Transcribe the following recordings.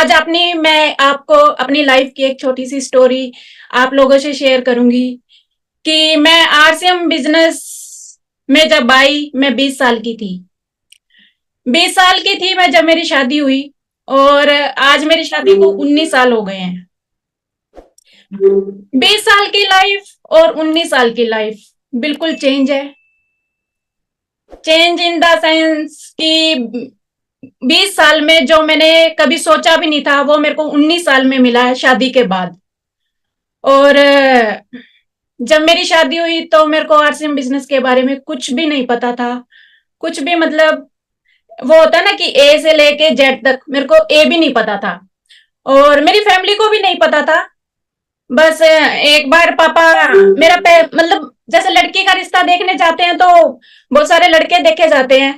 आज मैं आपको अपनी लाइफ की एक छोटी सी स्टोरी आप लोगों से शेयर करूंगी कि मैं आरसीएम बिजनेस में जब आई, मैं 20 साल की थी। 20 साल की थी मैं जब मेरी शादी हुई, और आज मेरी शादी को 19 साल हो गए हैं। 20 साल की लाइफ और 19 साल की लाइफ बिल्कुल चेंज है। चेंज इन द सेंस कि 20 साल में जो मैंने कभी सोचा भी नहीं था, वो मेरे को 19 साल में मिला है शादी के बाद। और जब मेरी शादी हुई तो मेरे को आरसीएम बिजनेस के बारे में कुछ भी नहीं पता था। कुछ भी मतलब, वो होता है ना कि ए से लेके जेड तक, मेरे को ए भी नहीं पता था और मेरी फैमिली को भी नहीं पता था। बस एक बार पापा मेरा मतलब जैसे लड़की का रिश्ता देखने जाते हैं तो बहुत सारे लड़के देखे जाते हैं,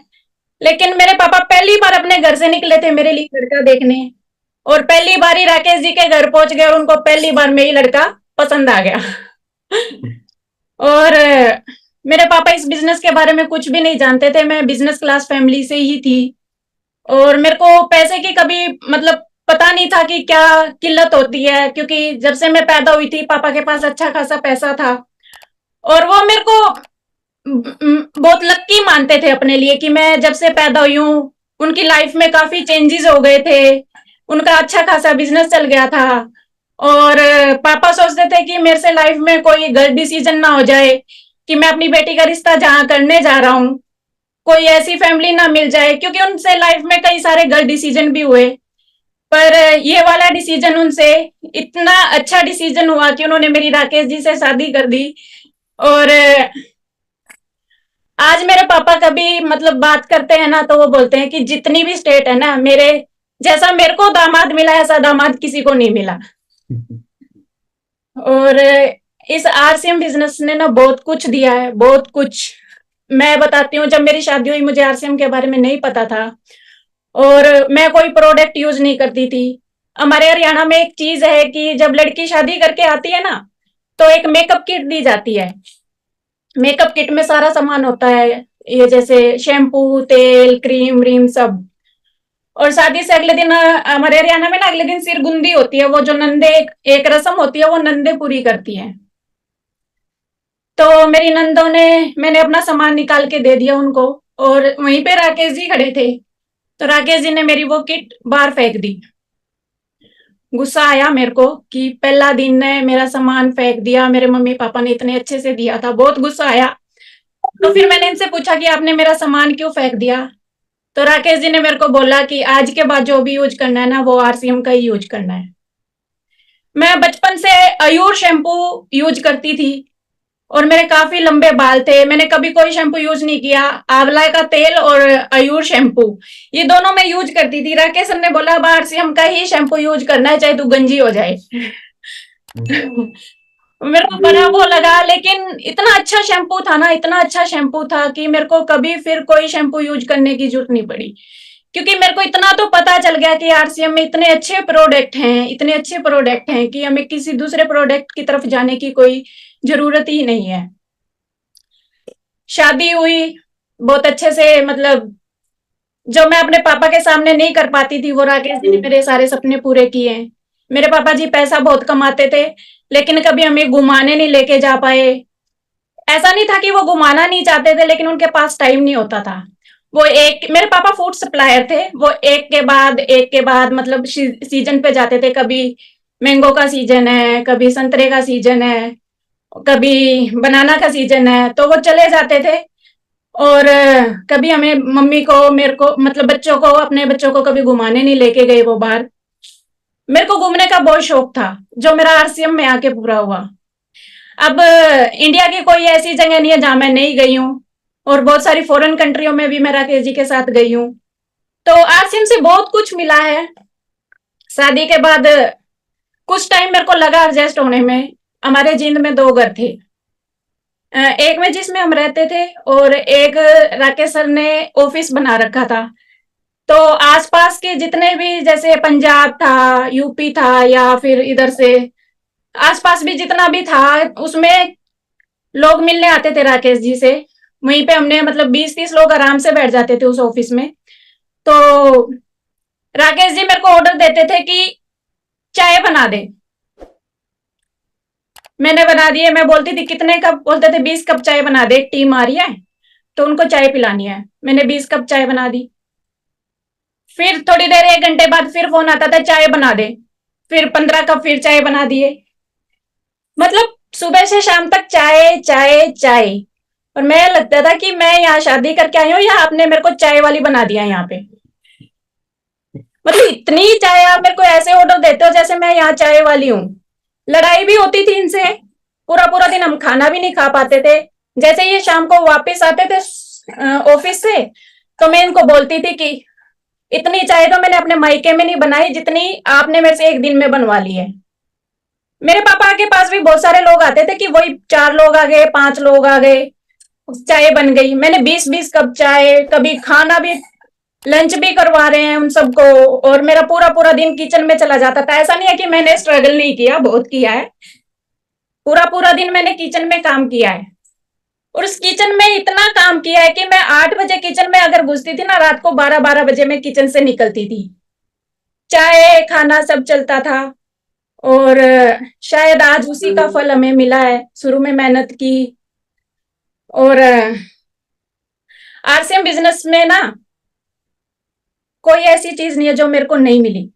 लेकिन मेरे पापा पहली बार अपने घर से निकले थे मेरे लिए लड़का देखने, और पहली बार ही राकेश जी के घर पहुंच गए और उनको पहली बार में ही लड़का पसंद आ गया। और मेरे पापा इस बिजनेस के बारे में कुछ भी नहीं जानते थे। मैं बिजनेस क्लास फैमिली से ही थी और मेरे को पैसे की कभी मतलब पता नहीं था कि क्या किल्लत होती है, क्योंकि जब से मैं पैदा हुई थी पापा के पास अच्छा खासा पैसा था। और वो मेरे को बहुत लक्की मानते थे अपने लिए कि मैं जब से पैदा हुई हूँ उनकी लाइफ में काफी चेंजेस हो गए थे, उनका अच्छा खासा बिजनेस चल गया था। और पापा सोचते थे कि मेरे से लाइफ में कोई गलत डिसीजन ना हो जाए, कि मैं अपनी बेटी का रिश्ता जहां करने जा रहा हूँ कोई ऐसी फैमिली ना मिल जाए, क्योंकि उनसे लाइफ में कई सारे गलत डिसीजन भी हुए। पर ये वाला डिसीजन उनसे इतना अच्छा डिसीजन हुआ कि उन्होंने मेरी राकेश जी से शादी कर दी। और आज मेरे पापा कभी मतलब बात करते हैं ना, तो वो बोलते हैं कि जितनी भी स्टेट है ना, मेरे जैसा मेरे को दामाद मिला ऐसा दामाद किसी को नहीं मिला। और इस आरसीएम बिजनेस ने ना बहुत कुछ दिया है, बहुत कुछ। मैं बताती हूँ, जब मेरी शादी हुई मुझे आरसीएम के बारे में नहीं पता था और मैं कोई प्रोडक्ट यूज नहीं करती थी। हमारे हरियाणा में एक चीज है कि जब लड़की शादी करके आती है ना, तो एक मेकअप किट दी जाती है। मेकअप किट में सारा सामान होता है, ये जैसे शैम्पू, तेल, क्रीम व्रीम सब। और शादी से अगले दिन हमारे हरियाणा में ना अगले दिन सिरगुंदी होती है, वो जो नंदे एक रस्म होती है वो नंदे पूरी करती है। तो मेरी नंदों ने, मैंने अपना सामान निकाल के दे दिया उनको, और वहीं पे राकेश जी खड़े थे। तो राकेश जी ने मेरी वो किट बाहर फेंक दी। गुस्सा आया मेरे को कि पहला दिन ने मेरा सामान फेंक दिया, मेरे मम्मी पापा ने इतने अच्छे से दिया था, बहुत गुस्सा आया। तो फिर मैंने इनसे पूछा कि आपने मेरा सामान क्यों फेंक दिया। तो राकेश जी ने मेरे को बोला कि आज के बाद जो भी यूज करना है ना, वो आरसीएम का ही यूज करना है। मैं बचपन से अयूर शैम्पू यूज करती थी और मेरे काफी लंबे बाल थे, मैंने कभी कोई शैम्पू यूज नहीं किया। आंवला का तेल और अयूर शैम्पू, ये दोनों मैं यूज करती थी। राकेश सर ने बोला बाहर से हम का ही शैम्पू यूज करना है, चाहे तू गंजी हो जाए। मेरे को बड़ा वो लगा, लेकिन इतना अच्छा शैम्पू था ना, इतना अच्छा शैम्पू था कि मेरे को कभी फिर कोई शैम्पू यूज करने की जरूरत नहीं पड़ी। क्योंकि मेरे को इतना तो पता चल गया कि आरसीएम में इतने अच्छे प्रोडक्ट हैं, इतने अच्छे प्रोडक्ट हैं कि हमें किसी दूसरे प्रोडक्ट की तरफ जाने की कोई जरूरत ही नहीं है। शादी हुई बहुत अच्छे से, मतलब जो मैं अपने पापा के सामने नहीं कर पाती थी वो राकेश जी ने मेरे सारे सपने पूरे किए हैं। मेरे पापा जी पैसा बहुत कमाते थे, लेकिन कभी हमें घुमाने नहीं लेके जा पाए। ऐसा नहीं था कि वो घुमाना नहीं चाहते थे, लेकिन उनके पास टाइम नहीं होता था। वो एक, मेरे पापा फूड सप्लायर थे, वो एक के बाद मतलब सीजन पे जाते थे। कभी मैंगो का सीजन है, कभी संतरे का सीजन है, कभी बनाना का सीजन है, तो वो चले जाते थे। और कभी हमें मम्मी को मेरे को मतलब बच्चों को, अपने बच्चों को कभी घुमाने नहीं लेके गए वो बाहर। मेरे को घूमने का बहुत शौक था, जो मेरा आरसीएम में आके पूरा हुआ। अब इंडिया की कोई ऐसी जगह नहीं है जहां मैं नहीं गई हूँ, और बहुत सारी फॉरेन कंट्रियों में भी मैं राकेश जी के साथ गई हूँ। तो आरसीएम से बहुत कुछ मिला है। शादी के बाद कुछ टाइम मेरे को लगा एडजस्ट होने में। हमारे जींद में दो घर थे, एक में जिसमें हम रहते थे और एक राकेश सर ने ऑफिस बना रखा था। तो आसपास के जितने भी, जैसे पंजाब था, यूपी था, या फिर इधर से आसपास भी जितना भी था, उसमें लोग मिलने आते थे राकेश जी से। वहीं पे हमने मतलब 20-30 लोग आराम से बैठ जाते थे उस ऑफिस में। तो राकेश जी मेरे को ऑर्डर देते थे कि चाय बना दे, मैंने बना दिए। मैं बोलती थी कितने कप, बोलते थे 20 कप चाय बना दे, एक टीम आ रही है तो उनको चाय पिलानी है। मैंने 20 कप चाय बना दी। फिर थोड़ी देर, 1 घंटे बाद फिर फोन आता था चाय बना दे, फिर 15 कप फिर चाय बना दिए। मतलब सुबह से शाम तक चाय चाय चाय। और मैं लगता था कि मैं यहाँ शादी करके आई हूँ या आपने मेरे को चाय वाली बना दिया यहाँ पे। मतलब इतनी चाय, आप मेरे को ऐसे ऑर्डर देते हो जैसे मैं यहाँ चाय वाली हूँ। लड़ाई भी होती थी इनसे, पूरा पूरा दिन हम खाना भी नहीं खा पाते थे। जैसे ये शाम को वापस आते थे ऑफिस से, तो मैं इनको बोलती थी कि इतनी चाय तो मैंने अपने मायके में नहीं बनाई जितनी आपने मेरे से एक दिन में बनवा ली है। मेरे पापा के पास भी बहुत सारे लोग आते थे कि वही 4 लोग आ गए, 5 लोग आ गए, चाय बन गई। मैंने 20-20 कप चाय, कभी खाना भी, लंच भी करवा रहे हैं उन सबको। और मेरा पूरा पूरा दिन किचन में चला जाता था। ऐसा नहीं है कि मैंने स्ट्रगल नहीं किया, बहुत किया है। पूरा पूरा दिन मैंने किचन में काम किया है। और उस किचन में इतना काम किया है कि मैं 8 बजे किचन में अगर घुसती थी ना, रात को 12-12 बजे मैं किचन से निकलती थी। चाय खाना सब चलता था। और शायद आज उसी का फल हमें मिला है, शुरू में मेहनत की। और आरसीएम बिजनेस में ना कोई ऐसी चीज नहीं है जो मेरे को नहीं मिली।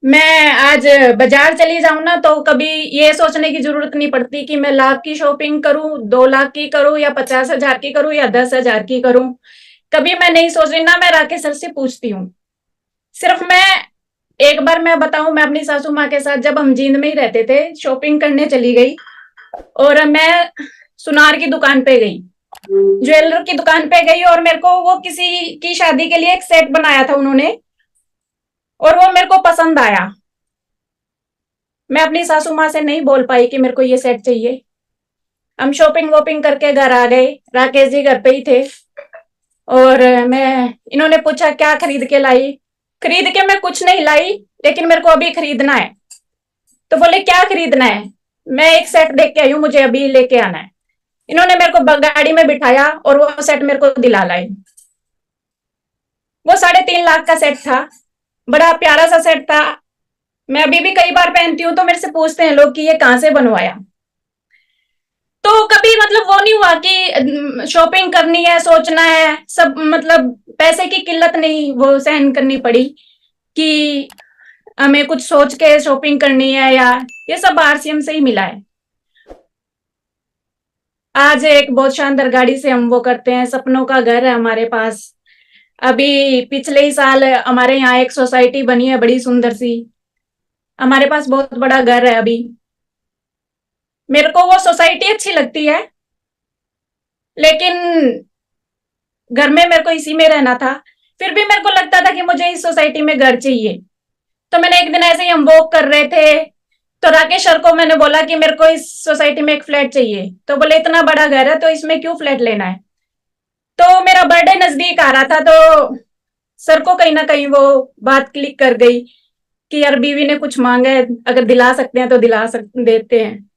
मैं आज बाजार चली जाऊं ना, तो कभी ये सोचने की जरूरत नहीं पड़ती कि मैं लाख की शॉपिंग करूं, 2 लाख की करूं, या 50,000 की करूं, या 10,000 की करूं। कभी मैं नहीं सोच रही ना, मैं राकेश सर से पूछती हूँ। सिर्फ मैं एक बार मैं बताऊं, मैं अपनी सासू माँ के साथ जब हम जींद में ही रहते थे, शॉपिंग करने चली गई। और मैं सुनार की दुकान पे गई, ज्वेलर की दुकान पे गई, और मेरे को वो किसी की शादी के लिए एक सेट बनाया था उन्होंने, और वो मेरे को पसंद आया। मैं अपनी सासू माँ से नहीं बोल पाई कि मेरे को ये सेट चाहिए। हम शॉपिंग वॉपिंग करके घर आ गए, राकेश जी घर पे ही थे। और मैं, इन्होंने पूछा क्या खरीद के लाई। खरीद के मैं कुछ नहीं लाई, लेकिन मेरे को अभी खरीदना है। तो बोले क्या खरीदना है। मैं एक सेट देख के आई हूँ, मुझे अभी लेके आना है। इन्होंने मेरे को गाड़ी में बिठाया और वो सेट मेरे को दिला लाई। वो 3.5 लाख का सेट था, बड़ा प्यारा सा सेट था। मैं अभी भी कई बार पहनती हूँ तो मेरे से पूछते हैं लोग कि ये कहाँ से बनवाया। तो कभी मतलब वो नहीं हुआ कि शॉपिंग करनी है, सोचना है सब, मतलब पैसे की किल्लत नहीं वो सहन करनी पड़ी कि हमें कुछ सोच के शॉपिंग करनी है, या ये सब आरसीएम से ही मिला है। आज एक बहुत शानदार गाड़ी से हम वो करते हैं, सपनों का घर है हमारे पास। अभी पिछले ही साल हमारे यहाँ एक सोसाइटी बनी है बड़ी सुंदर सी। हमारे पास बहुत बड़ा घर है अभी। मेरे को वो सोसाइटी अच्छी लगती है, लेकिन घर में मेरे को इसी में रहना था। फिर भी मेरे को लगता था कि मुझे इस सोसाइटी में घर चाहिए। तो मैंने एक दिन ऐसे ही, हम वॉक कर रहे थे, तो राकेश सर को मैंने बोला कि मेरे को इस सोसाइटी में एक फ्लैट चाहिए। तो बोले इतना बड़ा घर है तो इसमें क्यों फ्लैट लेना है। तो मेरा बर्थडे नजदीक आ रहा था, तो सर को कहीं ना कहीं वो बात क्लिक कर गई कि यार बीवी ने कुछ मांगा है, अगर दिला सकते हैं तो देते हैं।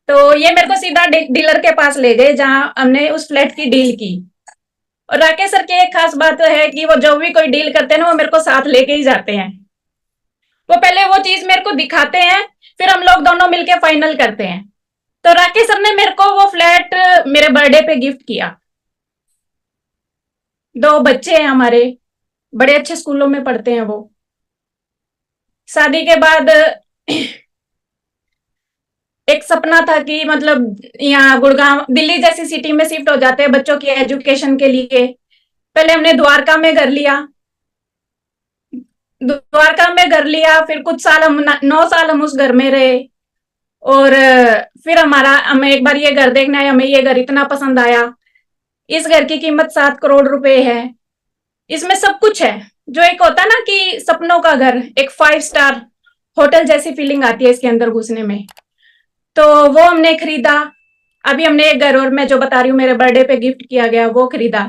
तो ये मेरे को सीधा डीलर के पास ले गए जहां हमने उस फ्लैट की डील की। और राकेश सर की एक खास बात है कि वो जो भी कोई डील करते हैं ना, वो मेरे को साथ लेके ही जाते हैं। वो पहले वो चीज मेरे को दिखाते हैं, फिर हम लोग दोनों मिलके फाइनल करते हैं। तो राकेश सर ने मेरे को वो फ्लैट मेरे बर्थडे पे गिफ्ट किया। 2 बच्चे हैं हमारे, बड़े अच्छे स्कूलों में पढ़ते हैं वो। शादी के बाद एक सपना था कि मतलब यहाँ गुड़गांव, दिल्ली जैसी सिटी में शिफ्ट हो जाते हैं बच्चों की एजुकेशन के लिए। पहले हमने द्वारका में घर लिया, द्वारका में घर लिया, फिर कुछ साल हम 9 साल हम उस घर में रहे। और फिर हमें एक बार ये घर देखने आया, हमें ये घर इतना पसंद आया। इस घर की कीमत 7 करोड़ रुपए है। इसमें सब कुछ है, जो एक होता है ना कि सपनों का घर, एक 5 स्टार होटल जैसी फीलिंग आती है इसके अंदर घुसने में। तो वो हमने खरीदा। अभी हमने एक घर और मैं जो बता रही हूँ मेरे बर्थडे पे गिफ्ट किया गया, वो खरीदा।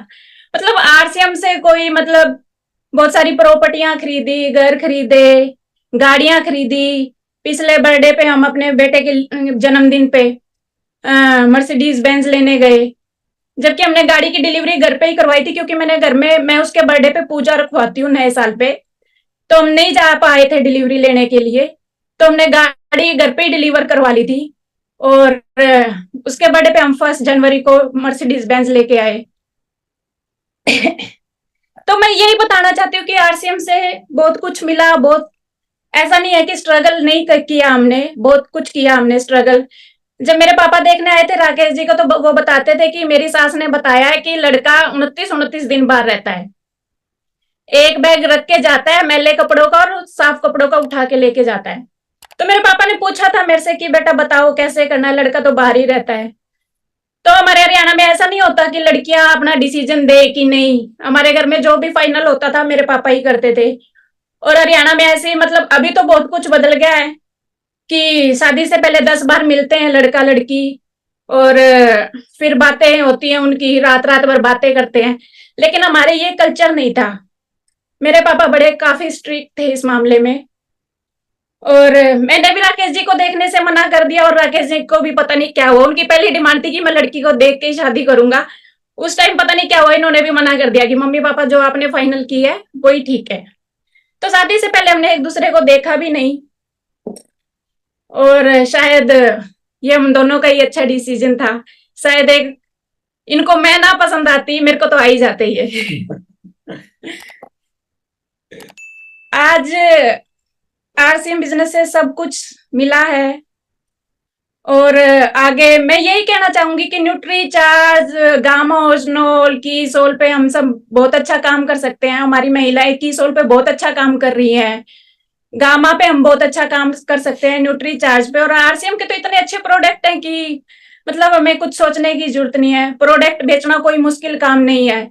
मतलब आरसीएम से कोई मतलब बहुत सारी प्रॉपर्टियां खरीदी, घर खरीदे, गाड़ियां खरीदी। पिछले बर्थडे पे हम अपने बेटे के जन्मदिन पे मर्सिडीज बेंज लेने गए। जबकि हमने गाड़ी की डिलीवरी घर पे ही करवाई थी, क्योंकि मैंने घर में, मैं उसके बर्थडे पे पूजा रखवाती हूँ नए साल पे, तो हम नहीं जा पाए थे डिलीवरी लेने के लिए, तो हमने गाड़ी घर पे ही डिलीवर करवा ली थी। और उसके बर्थडे पे हम 1 जनवरी को मर्सिडीज बेंज लेके आए। तो मैं यही बताना चाहती हूँ कि आरसीएम से बहुत कुछ मिला, बहुत, ऐसा नहीं है कि स्ट्रगल नहीं किया हमने, बहुत कुछ किया हमने स्ट्रगल। जब मेरे पापा देखने आए थे राकेश जी को, तो वो बताते थे कि मेरी सास ने बताया है कि लड़का 29-29 दिन बाहर रहता है, एक बैग रख के जाता है मैले कपड़ों का और साफ कपड़ों का उठा के लेके जाता है। तो मेरे पापा ने पूछा था मेरे से कि बेटा बताओ कैसे करना है, लड़का तो बाहर ही रहता है। तो हमारे हरियाणा में ऐसा नहीं होता कि लड़कियां अपना डिसीजन दे कि नहीं, हमारे घर में जो भी फाइनल होता था मेरे पापा ही करते थे। और हरियाणा में ऐसे, मतलब अभी तो बहुत कुछ बदल गया है कि शादी से पहले 10 बार मिलते हैं लड़का लड़की, और फिर बातें होती हैं उनकी, रात रात भर बातें करते हैं, लेकिन हमारे ये कल्चर नहीं था। मेरे पापा बड़े काफी स्ट्रिक्ट थे इस मामले में। और मैंने भी राकेश जी को देखने से मना कर दिया, और राकेश जी को भी पता नहीं क्या हुआ, उनकी पहली डिमांड थी कि मैं लड़की को देख के ही शादी करूंगा। उस टाइम पता नहीं क्या हुआ, इन्होंने भी मना कर दिया कि मम्मी पापा जो आपने फाइनल की है वही ठीक है। तो शादी से पहले हमने एक दूसरे को देखा भी नहीं, और शायद ये हम दोनों का ही अच्छा डिसीजन था। शायद एक, इनको मैं ना पसंद आती, मेरे को तो आ ही जाते ही है। आज आरसीएम बिजनेस से सब कुछ मिला है, और आगे मैं यही कहना चाहूंगी कि न्यूट्री चार्ज, गामा ओजनोल, की सोल पे हम सब बहुत अच्छा काम कर सकते हैं। हमारी महिलाएं की सोल पे बहुत अच्छा काम कर रही हैं, गामा पे हम बहुत अच्छा काम कर सकते हैं, न्यूट्री चार्ज पे। और आरसीएम के तो इतने अच्छे प्रोडक्ट हैं कि मतलब हमें कुछ सोचने की जरूरत नहीं है, प्रोडक्ट बेचना कोई मुश्किल काम नहीं है।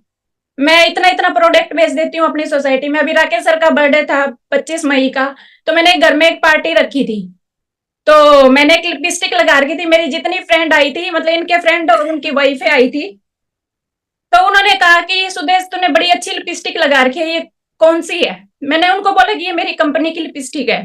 मैं इतना इतना प्रोडक्ट बेच देती हूँ अपनी सोसाइटी में। अभी राकेश सर का बर्थडे था 25 मई का, तो मैंने घर में एक पार्टी रखी थी, तो मैंने एक लिपस्टिक लगा रखी थी। मेरी जितनी फ्रेंड आई थी, मतलब इनके फ्रेंड और उनकी वाइफें आई थी, तो उन्होंने कहा कि सुदेश तूने बड़ी अच्छी लिपस्टिक लगा रखी है, ये कौन सी है? मैंने उनको बोला कि ये मेरी कंपनी की लिपस्टिक है।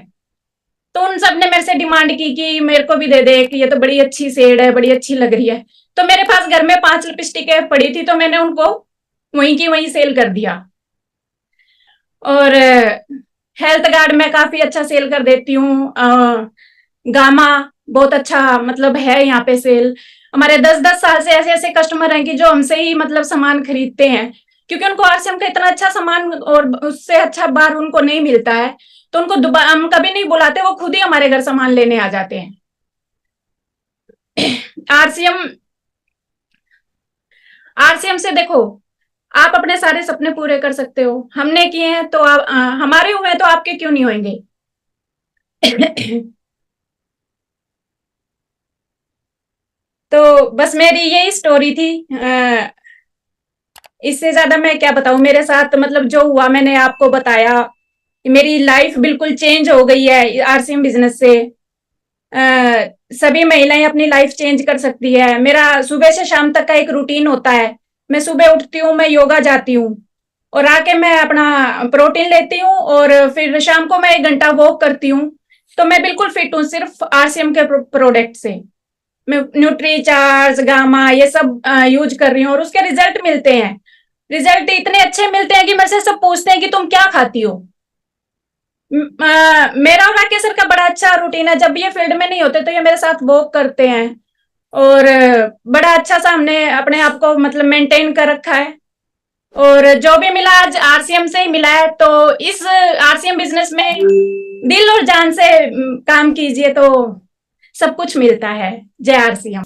तो उन सब ने मेरे से डिमांड की कि मेरे को भी दे दे, कि ये तो बड़ी अच्छी शेड है, बड़ी अच्छी लग रही है। तो मेरे पास घर में 5 लिपस्टिकें पड़ी थी, तो मैंने उनको वहीं की वहीं सेल कर दिया। और हेल्थ गार्ड में काफी अच्छा सेल कर देती हूँ। गामा बहुत अच्छा मतलब है यहाँ पे सेल। हमारे 10-10 साल से ऐसे ऐसे कस्टमर हैं कि जो हमसे ही मतलब सामान खरीदते हैं, क्योंकि उनको आरसीएम का इतना अच्छा सामान और उससे अच्छा बार उनको नहीं मिलता है, तो उनको दोबारा हम कभी नहीं बुलाते, वो खुद ही हमारे घर सामान लेने आ जाते हैं। आरसीएम, आरसीएम से देखो, आप अपने सारे सपने पूरे कर सकते हो, हमने किए हैं तो आप, हमारे हुए तो आपके क्यों नहीं होंगे? तो बस मेरी यही स्टोरी थी। इससे ज्यादा मैं क्या बताऊं, मेरे साथ मतलब जो हुआ मैंने आपको बताया। मेरी लाइफ बिल्कुल चेंज हो गई है आरसीएम बिजनेस से। सभी महिलाएं अपनी लाइफ चेंज कर सकती है। मेरा सुबह से शाम तक का एक रूटीन होता है। मैं सुबह उठती हूँ, मैं योगा जाती हूँ, और आके मैं अपना प्रोटीन लेती हूँ, और फिर शाम को मैं 1 घंटा वॉक करती हूँ। तो मैं बिल्कुल फिट हूँ सिर्फ आरसीएम के प्रोडक्ट से। मैं न्यूट्री चार्ज, गामा ये सब यूज कर रही हूँ, और उसके रिजल्ट मिलते हैं। रिजल्ट इतने अच्छे मिलते हैं कि मेरे से सब पूछते हैं कि तुम क्या खाती हो। मेरा और राकेश सर का बड़ा अच्छा रूटीन है। जब ये फील्ड में नहीं होते तो ये मेरे साथ वॉक करते हैं, और बड़ा अच्छा सा हमने अपने आप को मतलब मेंटेन कर रखा है। और जो भी मिला आज आरसीएम से ही मिला है, तो इस आरसीएम बिजनेस में दिल और जान से काम कीजिए तो सब कुछ मिलता है। जय आरसीएम।